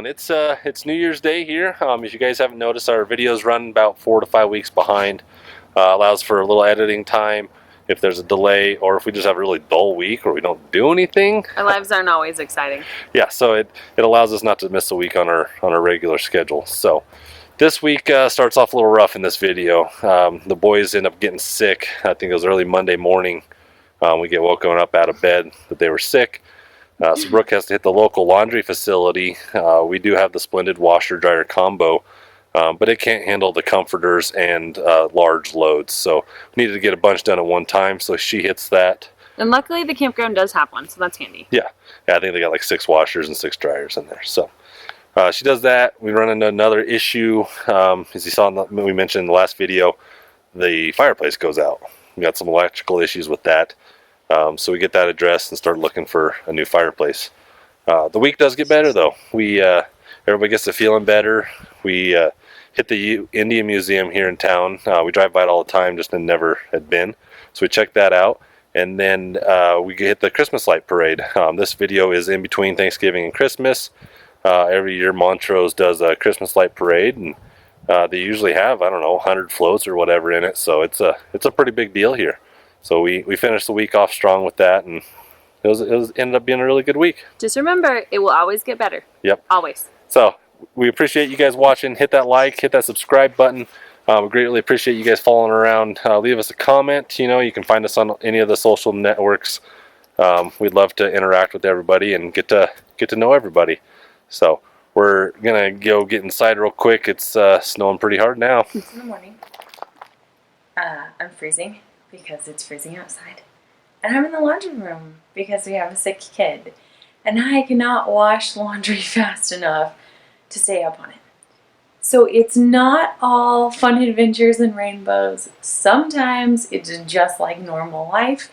going? It's New Year's Day here. If you guys haven't noticed, our videos run about 4 to 5 weeks behind. Allows for a little editing time if there's a delay, or if we just have a really dull week or we don't do anything. Our lives aren't always exciting. Yeah, so it allows us not to miss a week on our regular schedule. So this week starts off a little rough in this video. The boys end up getting sick. I think it was early Monday morning. We get woken up out of bed that they were sick. So Brooke has to hit the local laundry facility. We do have the Splendid washer dryer combo, but it can't handle the comforters and large loads. So we needed to get a bunch done at one time, so she hits that. And luckily the campground does have one, so that's handy. Yeah, I think they got like 6 washers and 6 dryers in there. So she does that. We run into another issue. As you saw, we mentioned in the last video, the fireplace goes out. We got some electrical issues with that. So we get that addressed and start looking for a new fireplace. The week does get better though. Everybody gets to feeling better. We hit the Indian Museum here in town. We drive by it all the time, just never had been. So we checked that out. And then we hit the Christmas light parade. This video is in between Thanksgiving and Christmas. Every year Montrose does a Christmas light parade, and they usually have, I don't know, 100 floats or whatever in it. So it's a pretty big deal here. So we finished the week off strong with that, and it ended up being a really good week. Just remember, it will always get better. Yep. Always. So we appreciate you guys watching. Hit that like, hit that subscribe button. We greatly appreciate you guys following around. Leave us a comment. You can find us on any of the social networks. We'd love to interact with everybody and get to know everybody. So we're gonna go get inside real quick. It's snowing pretty hard now. It's in the morning. I'm freezing because it's freezing outside. And I'm in the laundry room because we have a sick kid. And I cannot wash laundry fast enough to stay up on it. So it's not all fun adventures and rainbows. Sometimes it's just like normal life,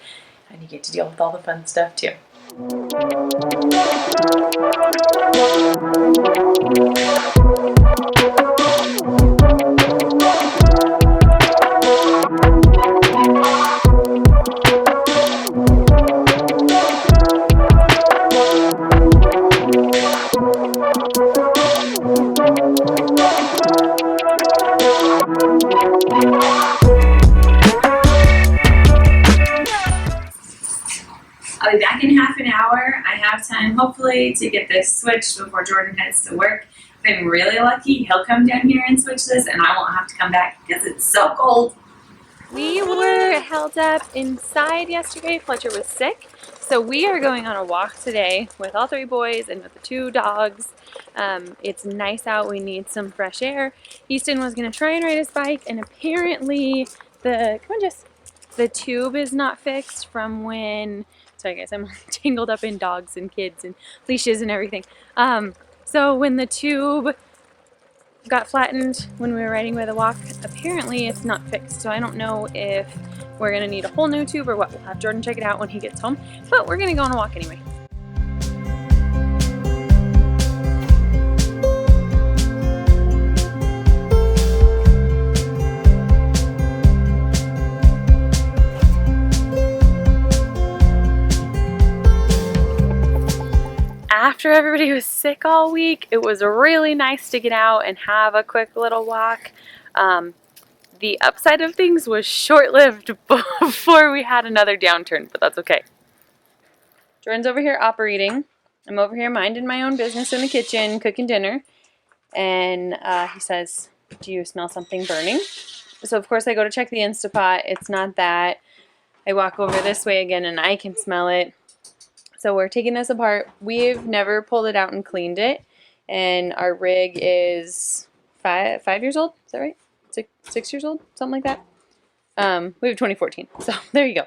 and you get to deal with all the fun stuff too. I'll be back in half an hour. I have time, hopefully, to get this switched before Jordan heads to work. If I'm really lucky, he'll come down here and switch this, and I won't have to come back because it's so cold. We were held up inside yesterday. Fletcher was sick. So we are going on a walk today with all 3 boys and with the 2 dogs. It's nice out. We need some fresh air. Easton was going to try and ride his bike, and apparently the tube is not fixed from when... Sorry guys, I'm tangled up in dogs and kids and leashes and everything. So when the tube got flattened when we were riding by the walk, apparently it's not fixed. So I don't know if we're gonna need a whole new tube or what. We'll have Jordan check it out when he gets home, but we're gonna go on a walk anyway. After everybody was sick all week, it was really nice to get out and have a quick little walk. The upside of things was short-lived before we had another downturn, but that's okay. Jordan's over here operating. I'm over here minding my own business in the kitchen, cooking dinner. And he says, "Do you smell something burning?" So of course I go to check the Instapot. It's not that. I walk over this way again and I can smell it. So we're taking this apart. We've never pulled it out and cleaned it. And our rig is 5 years old. Is that right? 6 years old? Something like that. We have 2014. So there you go.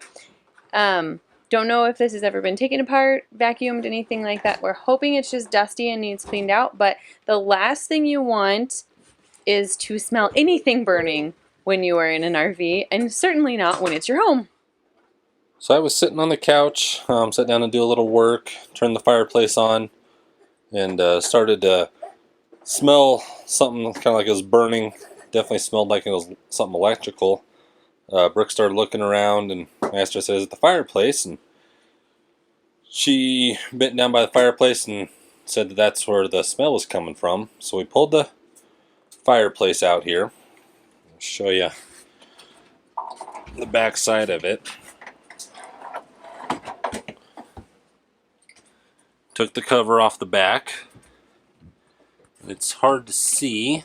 Don't know if this has ever been taken apart, vacuumed, anything like that. We're hoping it's just dusty and needs cleaned out. But the last thing you want is to smell anything burning when you are in an RV. And certainly not when it's your home. So I was sitting on the couch, sat down to do a little work, turned the fireplace on, and started to smell something kind of like it was burning. Definitely smelled like it was something electrical. Brooke started looking around, and I asked her, I said, "Is it the fireplace?" And she bent down by the fireplace and said that that's where the smell was coming from. So we pulled the fireplace out here. I'll show you the back side of it. Took the cover off the back. It's hard to see,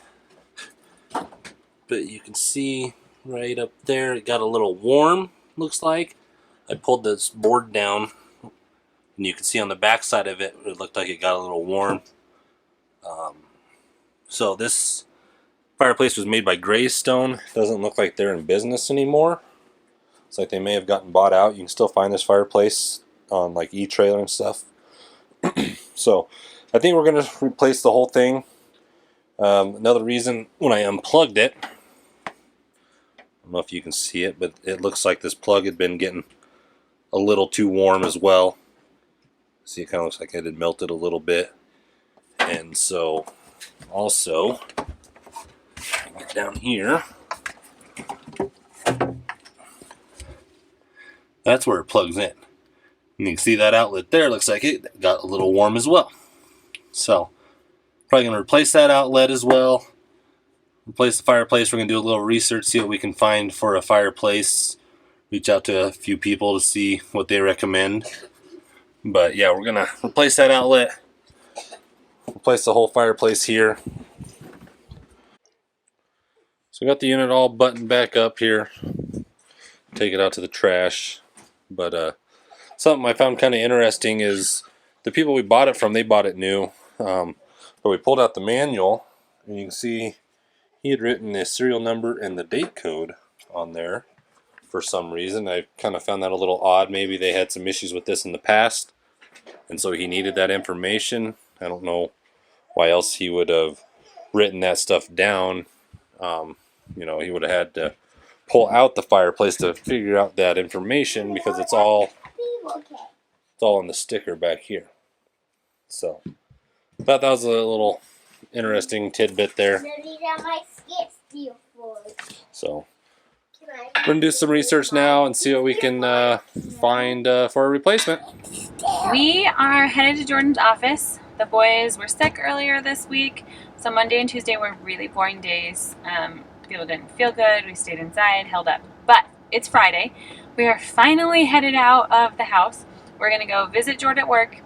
but you can see right up there it got a little warm, looks like. I pulled this board down and you can see on the back side of it, it looked like it got a little warm. So this fireplace was made by Greystone. Doesn't look like they're in business anymore. It's like they may have gotten bought out. You can still find this fireplace on like e-trailer and stuff. So I think we're going to replace the whole thing. Another reason, when I unplugged it, I don't know if you can see it, but it looks like this plug had been getting a little too warm as well. See, it kind of looks like it had melted a little bit. And so also, get down here, that's where it plugs in. And you can see that outlet there, looks like it got a little warm as well. So probably going to replace that outlet as well. Replace the fireplace. We're going to do a little research, see what we can find for a fireplace. Reach out to a few people to see what they recommend. But yeah, we're going to replace that outlet. Replace the whole fireplace here. So we got the unit all buttoned back up here. Take it out to the trash. But something I found kind of interesting is the people we bought it from, they bought it new. But we pulled out the manual, and you can see he had written the serial number and the date code on there for some reason. I kind of found that a little odd. Maybe they had some issues with this in the past, and so he needed that information. I don't know why else he would have written that stuff down. You know, he would have had to pull out the fireplace to figure out that information because it's all in the sticker back here. So thought that was a little interesting tidbit there. So we're gonna do some research now and see what we can find for a replacement. We are headed to Jordan's office. The boys were sick earlier this week, so Monday and Tuesday were really boring days. People didn't feel good. We stayed inside, held up. But it's Friday. We are finally headed out of the house. We're going to go visit Jordan at work.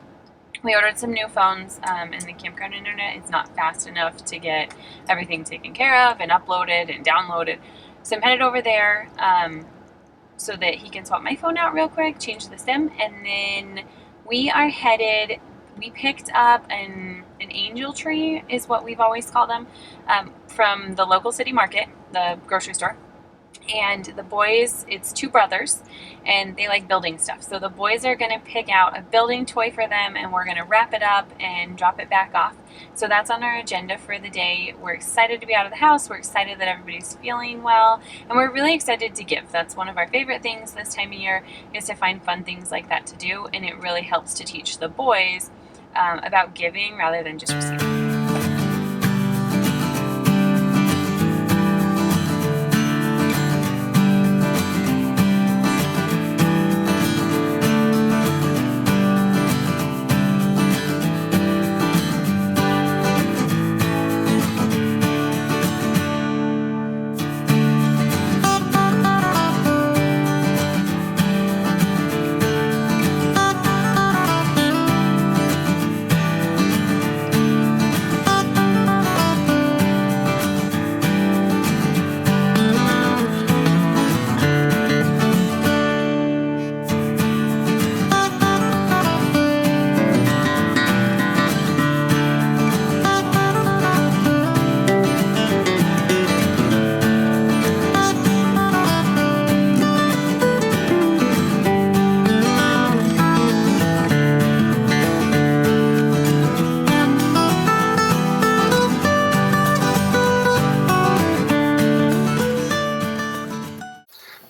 We ordered some new phones, and the campground internet is not fast enough to get everything taken care of and uploaded and downloaded. So I'm headed over there so that he can swap my phone out real quick, change the SIM, and then we are headed. We picked up an angel tree, is what we've always called them, from the local city market, the grocery store. And the boys, it's two brothers, and they like building stuff. So the boys are going to pick out a building toy for them, and we're going to wrap it up and drop it back off. So that's on our agenda for the day. We're excited to be out of the house. We're excited that everybody's feeling well, and we're really excited to give. That's one of our favorite things this time of year, is to find fun things like that to do, and it really helps to teach the boys about giving rather than just receiving.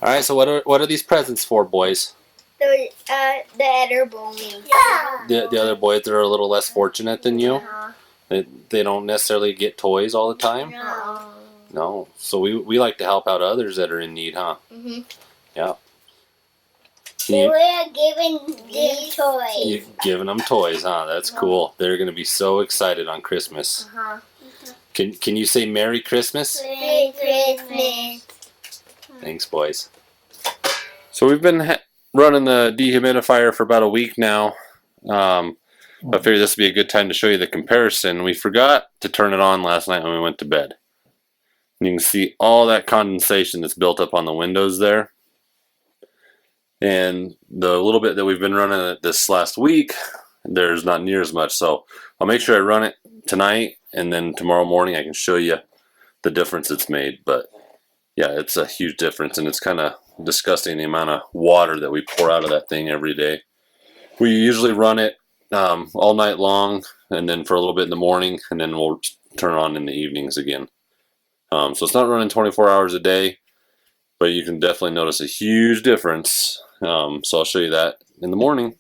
All right, so what are these presents for, boys? The other boys. The other boys that are a little less fortunate than you? They don't necessarily get toys all the time? No. No. So we like to help out others that are in need, huh? Mm-hmm. Yeah. They were giving these toys. You're giving them toys, huh? That's cool. They're gonna be so excited on Christmas. Uh-huh. Can you say Merry Christmas? Merry Christmas. Thanks, boys. So we've been running the dehumidifier for about a week now. I figured this would be a good time to show you the comparison. We forgot to turn it on last night when we went to bed. You can see all that condensation that's built up on the windows there. And the little bit that we've been running it this last week, there's not near as much. So I'll make sure I run it tonight, and then tomorrow morning I can show you the difference it's made. But yeah, it's a huge difference, and it's kind of disgusting the amount of water that we pour out of that thing every day. We usually run it all night long, and then for a little bit in the morning, and then we'll turn it on in the evenings again. So it's not running 24 hours a day, but you can definitely notice a huge difference. So I'll show you that in the morning.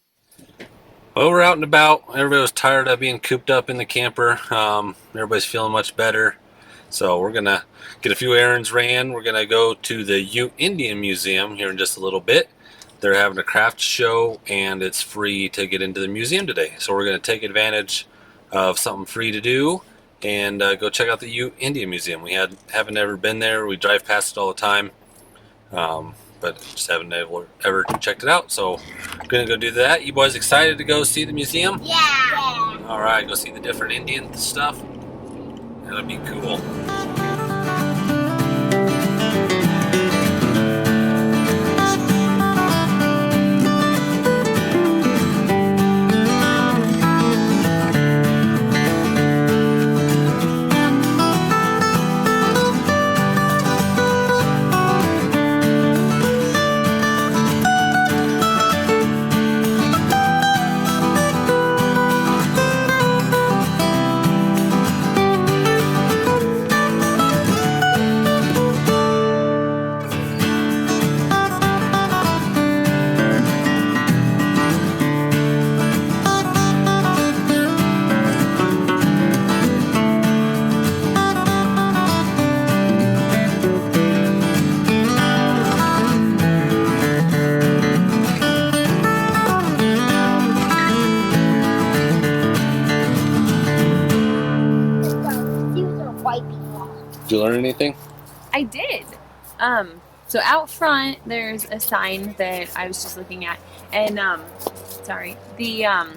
Well, we're out and about. Everybody was tired of being cooped up in the camper. Everybody's feeling much better. So we're going to get a few errands ran. We're going to go to the Ute Indian Museum here in just a little bit. They're having a craft show, and it's free to get into the museum today. So we're going to take advantage of something free to do and go check out the Ute Indian Museum. We haven't ever been there. We drive past it all the time, but just haven't ever checked it out. So we're going to go do that. You boys excited to go see the museum? Yeah. All right, go see the different Indian stuff. That'll be cool. Did you learn anything? I did. So out front, there's a sign that I was just looking at, and the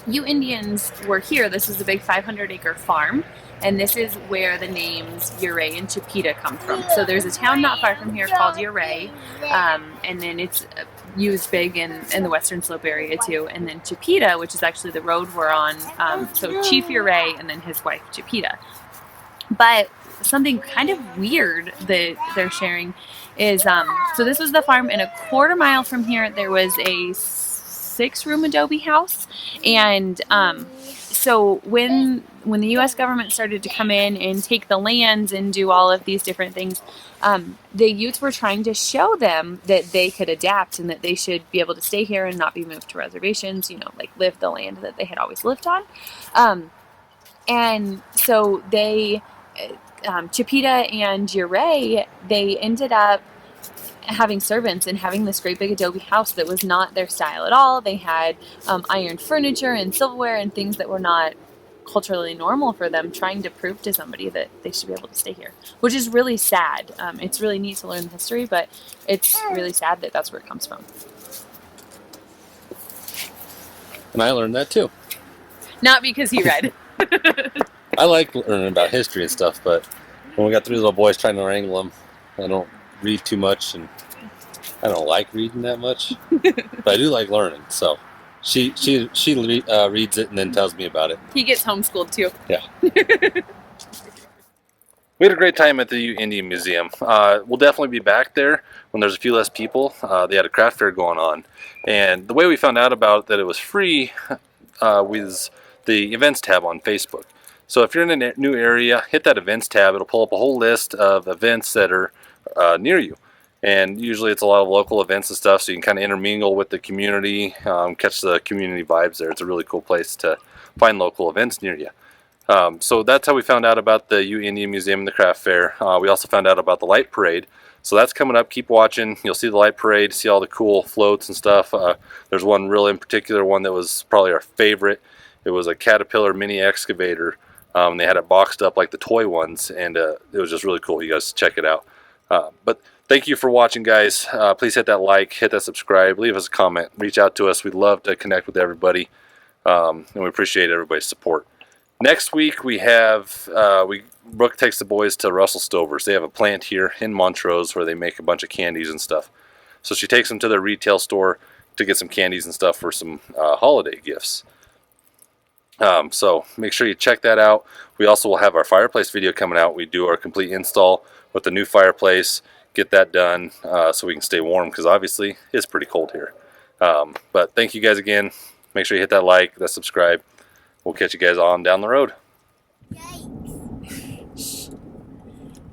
Ute Indians were here. This is a big 500-acre farm, and this is where the names Ouray and Chipeta come from. So there's a town not far from here called Ouray, and then it's used big in the Western Slope area too. And then Chipeta, which is actually the road we're on. So Chief Ouray and then his wife Chipeta. But something kind of weird that they're sharing is, so this was the farm, and a quarter mile from here there was a 6-room adobe house. And so when the U.S. government started to come in and take the lands and do all of these different things, the Utes were trying to show them that they could adapt and that they should be able to stay here and not be moved to reservations, like live the land that they had always lived on. And so they, Chipeta and Ouray, they ended up having servants and having this great big adobe house that was not their style at all. They had iron furniture and silverware and things that were not culturally normal for them, trying to prove to somebody that they should be able to stay here, which is really sad. It's really neat to learn the history, but it's really sad that that's where it comes from. And I learned that too. Not because he read. I like learning about history and stuff, but when we got 3 little boys trying to wrangle them, I don't read too much, and I don't like reading that much, but I do like learning. So she reads it and then tells me about it. He gets homeschooled too. Yeah. We had a great time at the Ute Indian Museum. We'll definitely be back there when there's a few less people. They had a craft fair going on, and the way we found out about that it was free was the events tab on Facebook. So if you're in a new area, hit that events tab. It'll pull up a whole list of events that are near you. And usually it's a lot of local events and stuff, so you can kind of intermingle with the community, catch the community vibes there. It's a really cool place to find local events near you. So that's how we found out about the U Indian Museum and the craft fair. We also found out about the light parade. So that's coming up. Keep watching. You'll see the light parade, see all the cool floats and stuff. There's one real in particular, one that was probably our favorite. It was a Caterpillar mini excavator. They had it boxed up like the toy ones, and it was just really cool. You guys check it out. But thank you for watching, guys. Please hit that like, hit that subscribe, leave us a comment, reach out to us. We'd love to connect with everybody, and we appreciate everybody's support. Next week we have Brooke takes the boys to Russell Stover's. They have a plant here in Montrose where they make a bunch of candies and stuff. So she takes them to their retail store to get some candies and stuff for some holiday gifts. So make sure you check that out. We also will have our fireplace video coming out. We do our complete install with the new fireplace, get that done so we can stay warm, because obviously it's pretty cold here. But thank you guys again. Make sure you hit that like, that subscribe. We'll catch you guys on down the road.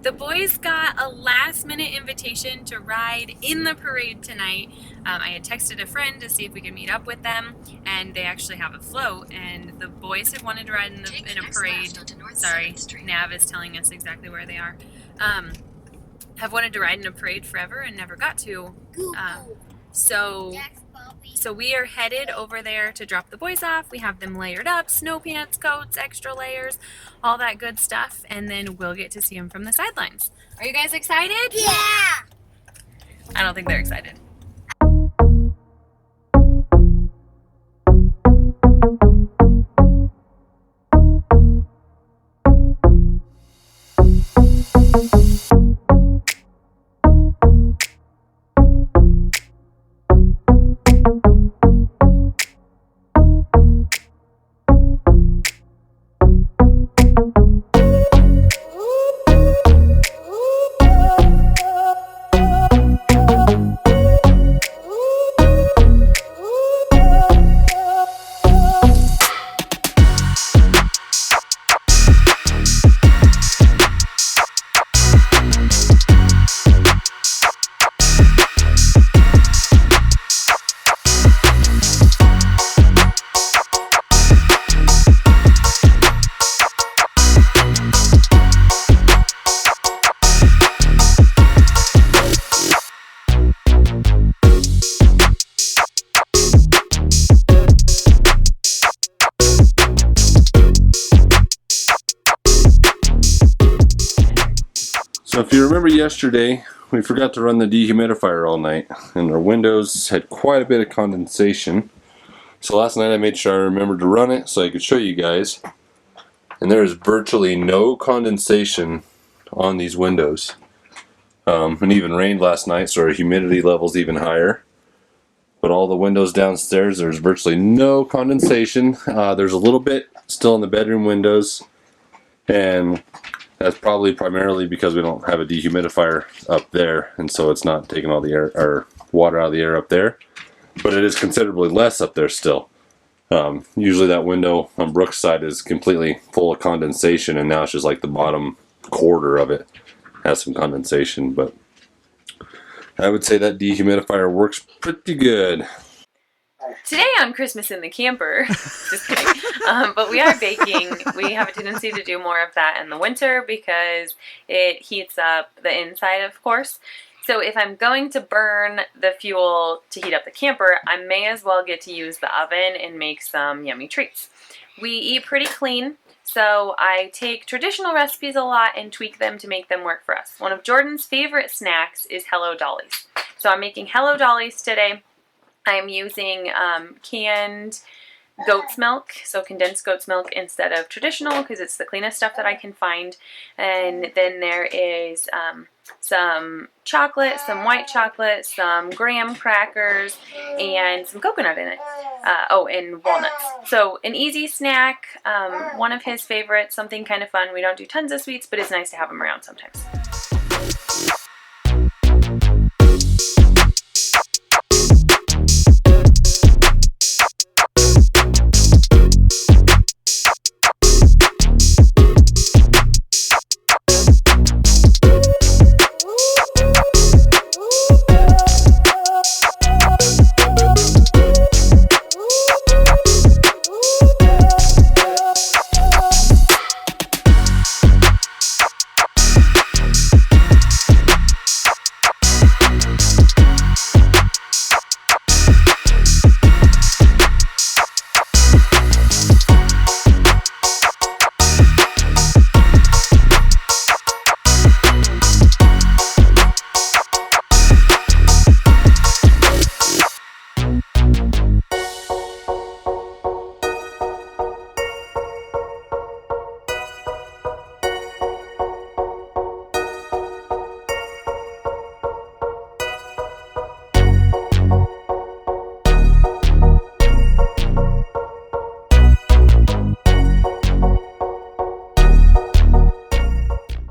The boys got a last-minute invitation to ride in the parade tonight. I had texted a friend to see if we could meet up with them, and they actually have a float, and the boys had wanted to ride in a parade. Sorry, Nav is telling us exactly where they are. Have wanted to ride in a parade forever and never got to. So we are headed over there to drop the boys off. We have them layered up, snow pants, coats, extra layers, all that good stuff, and then we'll get to see them from the sidelines. Are you guys excited? Yeah! I don't think they're excited. So if you remember yesterday, we forgot to run the dehumidifier all night, and our windows had quite a bit of condensation. So last night I made sure I remembered to run it so I could show you guys. And there is virtually no condensation on these windows. It even rained last night, so our humidity level's even higher. But all the windows downstairs, there's virtually no condensation. There's a little bit still in the bedroom windows, and that's probably primarily because we don't have a dehumidifier up there, and so it's not taking all the air or water out of the air up there. But it is considerably less up there still. Usually that window on Brooks' side is completely full of condensation, and now it's just like the bottom quarter of it has some condensation. But I would say that dehumidifier works pretty good. Today on Christmas in the Camper, just kidding, but we are baking. We have a tendency to do more of that in the winter because it heats up the inside, of course. So if I'm going to burn the fuel to heat up the camper, I may as well get to use the oven and make some yummy treats. We eat pretty clean, so I take traditional recipes a lot and tweak them to make them work for us. One of Jordan's favorite snacks is Hello Dollies. So I'm making Hello Dollies today. I'm using canned goat's milk, so condensed goat's milk instead of traditional because it's the cleanest stuff that I can find. And then there is some chocolate, some white chocolate, some graham crackers, and some coconut in it. And walnuts. So an easy snack, one of his favorites, something kind of fun. We don't do tons of sweets, but it's nice to have them around sometimes.